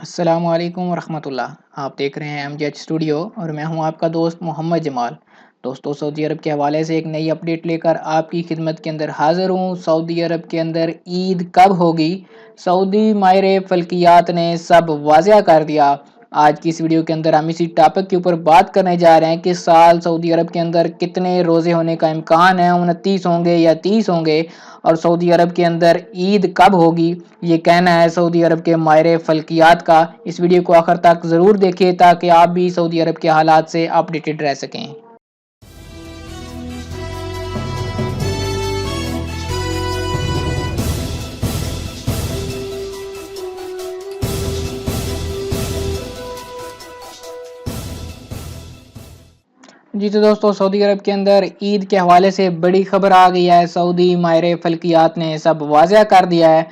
السلام علیکم ورحمۃ اللہ۔ آپ دیکھ رہے ہیں ایم جی ایچ اسٹوڈیو اور میں ہوں آپ کا دوست محمد جمال۔ دوستو، سعودی عرب کے حوالے سے ایک نئی اپڈیٹ لے کر آپ کی خدمت کے اندر حاضر ہوں۔ سعودی عرب کے اندر عید کب ہوگی؟ سعودی ماہر فلکیات نے سب واضح کر دیا۔ آج کی اس ویڈیو کے اندر ہم اسی ٹاپک کے اوپر بات کرنے جا رہے ہیں کہ سال سعودی عرب کے اندر کتنے روزے ہونے کا امکان ہے، 29 ہوں گے یا 30 ہوں گے، اور سعودی عرب کے اندر عید کب ہوگی، یہ کہنا ہے سعودی عرب کے ماہر فلکیات کا۔ اس ویڈیو کو آخر تک ضرور دیکھیں تاکہ آپ بھی سعودی عرب کے حالات سے اپڈیٹڈ رہ سکیں۔ جی تو دوستو، سعودی عرب کے اندر عید کے حوالے سے بڑی خبر آ گئی ہے۔ سعودی ماہر فلکیات نے سب واضح کر دیا ہے۔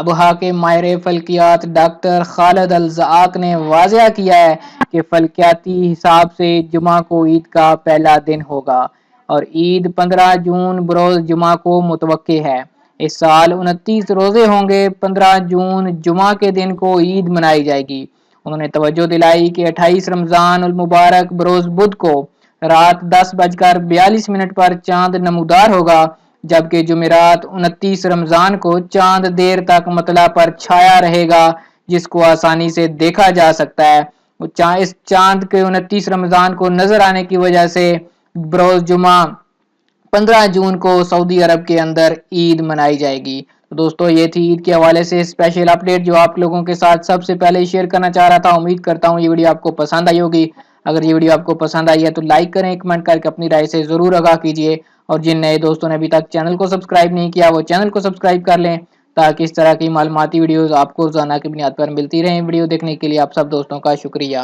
ابہا کے ماہر فلکیات ڈاکٹر خالد الزعاق نے واضح کیا ہے کہ فلکیاتی حساب سے جمعہ کو عید کا پہلا دن ہوگا اور عید 15 جون بروز جمعہ کو متوقع ہے۔ اس سال 29 روزے ہوں گے۔ 15 جون جمعہ کے دن کو عید منائی جائے گی۔ انہوں نے توجہ دلائی کہ 28 رمضان المبارک بروز بدھ کو رات 10:42 پر چاند نمودار ہوگا، جبکہ جمعرات 29 رمضان کو چاند دیر تک مطلع پر چھایا رہے گا، جس کو آسانی سے دیکھا جا سکتا ہے۔ اس چاند کے 29 رمضان کو نظر آنے کی وجہ سے بروز جمعہ 15 جون کو سعودی عرب کے اندر عید منائی جائے گی۔ دوستو، یہ تھی عید کے حوالے سے اسپیشل اپڈیٹ جو آپ لوگوں کے ساتھ سب سے پہلے شیئر کرنا چاہ رہا تھا۔ امید کرتا ہوں یہ ویڈیو آپ کو پسند آئی ہوگی۔ اگر یہ ویڈیو آپ کو پسند آئی ہے تو لائک کریں، کمنٹ کر کے اپنی رائے سے ضرور آگاہ کیجیے، اور جن نئے دوستوں نے ابھی تک چینل کو سبسکرائب نہیں کیا وہ چینل کو سبسکرائب کر لیں تاکہ اس طرح کی معلوماتی ویڈیوز آپ کو روزانہ کی بنیاد پر ملتی رہیں۔ ویڈیو دیکھنے کے لیے آپ سب دوستوں کا شکریہ۔